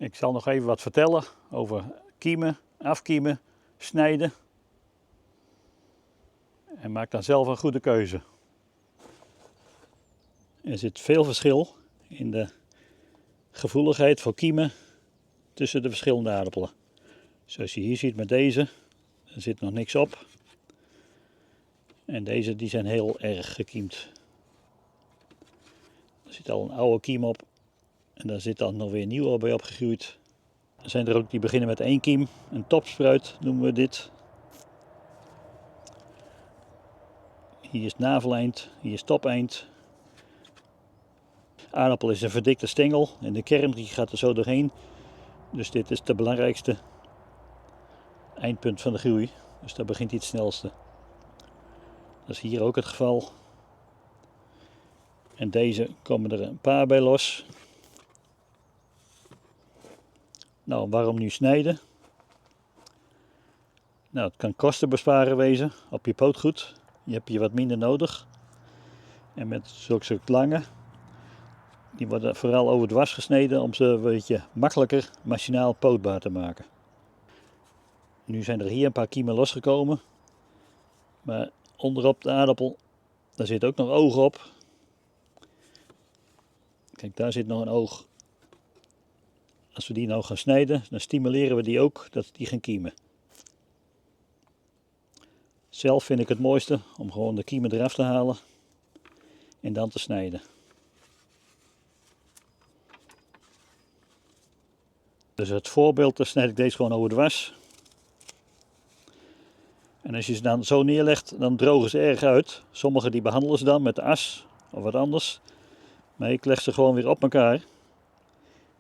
Ik zal nog even wat vertellen over kiemen, afkiemen, snijden. En maak dan zelf een goede keuze. Er zit veel verschil in de gevoeligheid voor kiemen tussen de verschillende aardappelen. Zoals je hier ziet met deze, er zit nog niks op. En deze die zijn heel erg gekiemd. Er zit al een oude kiem op en daar zit dan nog weer nieuwe bij opgegroeid. Er zijn er ook die beginnen met één kiem, een topspruit noemen we dit. Hier is naveleind, hier is topeind. Aardappel is een verdikte stengel en de kern die gaat er zo doorheen. Dus dit is de belangrijkste eindpunt van de groei. Dus daar begint hij het snelste. Dat is hier ook het geval. En deze komen er een paar bij los. Nou, waarom nu snijden? Nou, het kan kosten besparen wezen op je pootgoed. Je hebt hier wat minder nodig. En met zulke soort lange, die worden vooral overdwars gesneden om ze een beetje makkelijker machinaal pootbaar te maken. Nu zijn er hier een paar kiemen losgekomen. Maar onderop de aardappel, daar zit ook nog ogen op. Kijk, daar zit nog een oog. Als we die nou gaan snijden, dan stimuleren we die ook dat die gaan kiemen. Zelf vind ik het mooiste om gewoon de kiemen eraf te halen en dan te snijden. Dus het voorbeeld, dan snijd ik deze gewoon overdwars. En als je ze dan zo neerlegt, dan drogen ze erg uit. Sommigen die behandelen ze dan met as of wat anders. Maar ik leg ze gewoon weer op elkaar.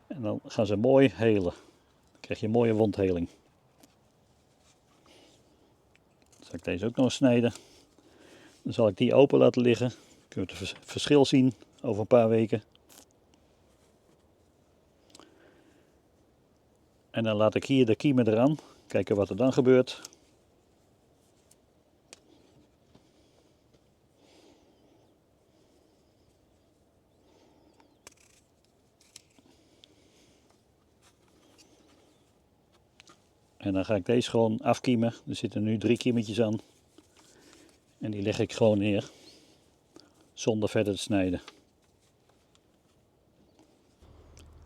En dan gaan ze mooi helen. Dan krijg je een mooie wondheling. Dan zal ik deze ook nog eens snijden. Dan zal ik die open laten liggen. Dan kun je het verschil zien over een paar weken. En dan laat ik hier de kiemen eraan. Kijken wat er dan gebeurt. En dan ga ik deze gewoon afkiemen. Er zitten nu 3 kiemetjes aan. En die leg ik gewoon neer. Zonder verder te snijden.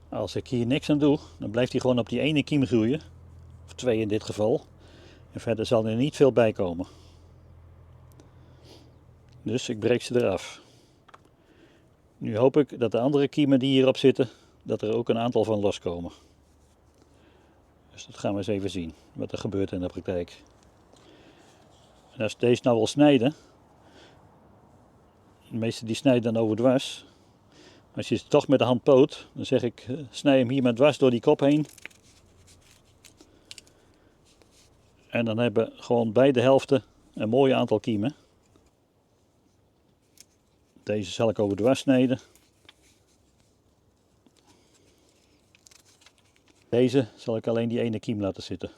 Als ik hier niks aan doe, dan blijft hij gewoon op die ene kiem groeien. Of 2 in dit geval. En verder zal er niet veel bij komen. Dus ik breek ze eraf. Nu hoop ik dat de andere kiemen die hierop zitten, dat er ook een aantal van loskomen. Dus dat gaan we eens even zien, wat er gebeurt in de praktijk. En als deze nou wil snijden, de meesten die snijden dan overdwars. Maar als je het toch met de hand poot, dan zeg ik, snij hem hier maar dwars door die kop heen. En dan hebben gewoon beide helften een mooi aantal kiemen. Deze zal ik overdwars snijden. Deze zal ik alleen die ene kiem laten zitten.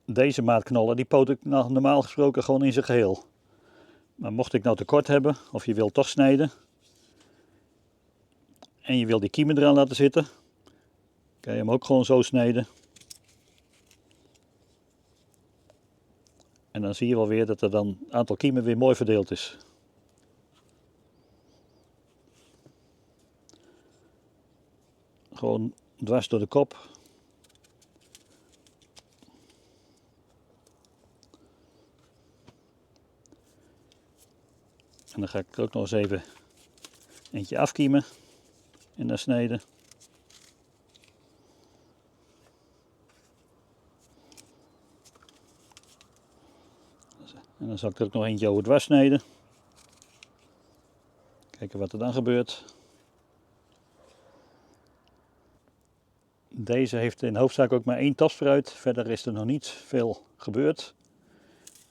Deze maatknollen die poot ik normaal gesproken gewoon in zijn geheel. Maar mocht ik nou tekort hebben, of je wilt toch snijden, en je wil die kiemen eraan laten zitten, kan je hem ook gewoon zo snijden. En dan zie je wel weer dat er dan het aantal kiemen weer mooi verdeeld is. Gewoon dwars door de kop. En dan ga ik er ook nog eens even eentje afkiemen en dan snijden. En dan zal ik er ook nog eentje over dwars snijden. Kijken wat er dan gebeurt. Deze heeft in hoofdzaak ook maar 1 topspruit. Verder is er nog niet veel gebeurd.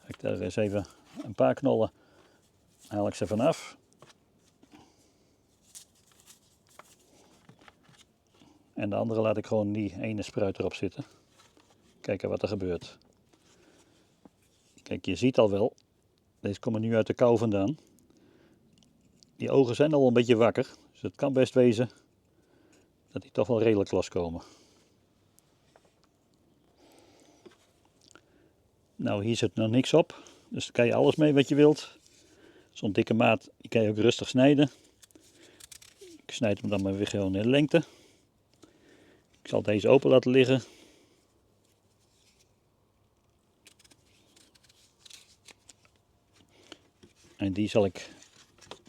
Ik daar eens even een paar knollen, haal ik ze vanaf. En de andere laat ik gewoon die ene spruit erop zitten. Kijken wat er gebeurt. Kijk, je ziet al wel, deze komen nu uit de kou vandaan. Die ogen zijn al een beetje wakker. Dus het kan best wezen dat die toch wel redelijk loskomen. Nou, hier zit nog niks op, dus daar kan je alles mee wat je wilt. Zo'n dikke maat, die kan je ook rustig snijden. Ik snijd hem dan maar weer gewoon in de lengte. Ik zal deze open laten liggen. En die zal ik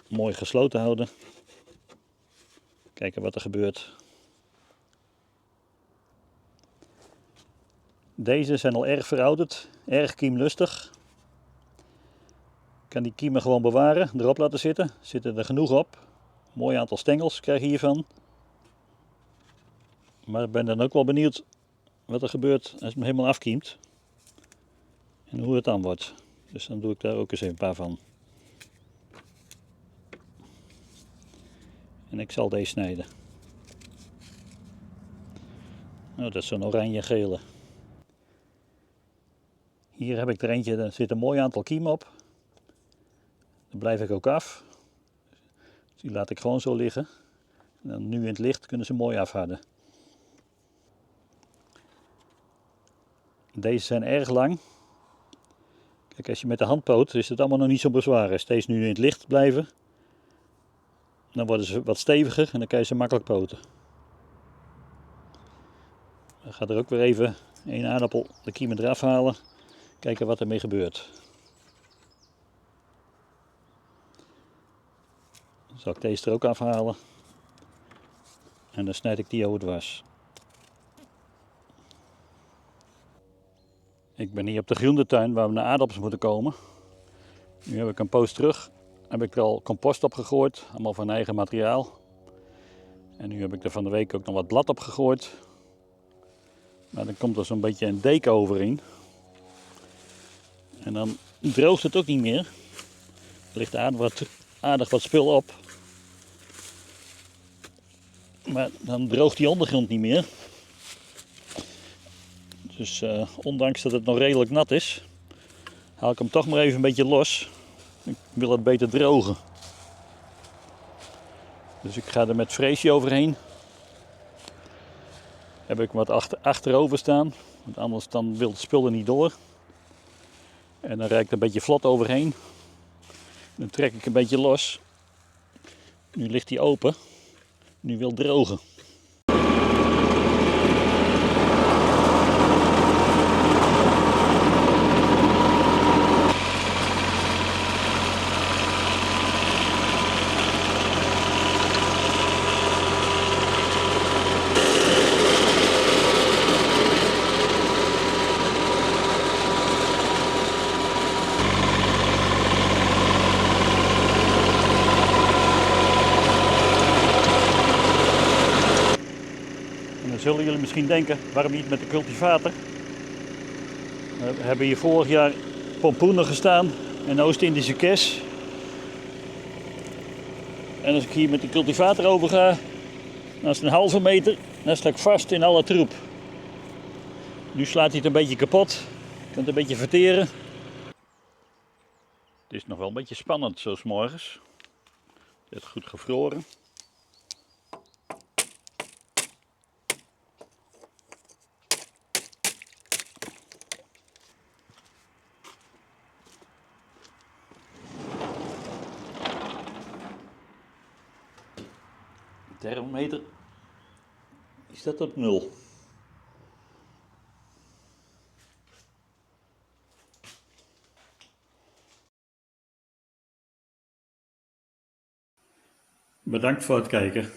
mooi gesloten houden. Kijken wat er gebeurt. Deze zijn al erg verouderd, erg kiemlustig. Ik kan die kiemen gewoon bewaren, erop laten zitten. Zitten er genoeg op. Mooi aantal stengels krijg je hiervan. Maar ik ben dan ook wel benieuwd wat er gebeurt als het hem helemaal afkiemt. En hoe het dan wordt. Dus dan doe ik daar ook eens een paar van. En ik zal deze snijden. Nou, dat is zo'n oranje-gele. Hier heb ik er eentje, daar zit een mooi aantal kiemen op. Daar blijf ik ook af. Dus die laat ik gewoon zo liggen. En dan nu in het licht kunnen ze mooi afharden. Deze zijn erg lang. Kijk, als je met de hand poot is het allemaal nog niet zo bezwaar. Als deze nu in het licht blijven, dan worden ze wat steviger en dan kan je ze makkelijk poten. Dan gaat er ook weer even een aardappel de kiemen eraf halen. Kijken wat ermee gebeurt. Dan zal ik deze er ook afhalen. En dan snijd ik die overdwars. Ik ben hier op de groentetuin waar we naar aardappels moeten komen. Nu heb ik een poos terug. Heb ik er al compost op gegooid. Allemaal van eigen materiaal. En nu heb ik er van de week ook nog wat blad op gegooid. Maar dan komt er zo'n beetje een deken overheen. En dan droogt het ook niet meer. Er ligt aardig wat spul op. Maar dan droogt die ondergrond niet meer. Dus ondanks dat het nog redelijk nat is, haal ik hem toch maar even een beetje los. Ik wil het beter drogen. Dus ik ga er met freesje overheen. Heb ik wat achterover staan, want anders dan wil het spul er niet door. En dan rijd ik er een beetje vlot overheen. Dan trek ik een beetje los. Nu ligt hij open. Nu wil drogen. En dan zullen jullie misschien denken, waarom niet met de cultivator? We hebben hier vorig jaar pompoenen gestaan en Oost-Indische kers. En als ik hier met de cultivator over ga, dan is het een halve meter, dan sta ik vast in alle troep. Nu slaat hij het een beetje kapot, je kunt het een beetje verteren. Het is nog wel een beetje spannend zo 's morgens. Het is goed gevroren. De thermometer die staat op 0. Bedankt voor het kijken.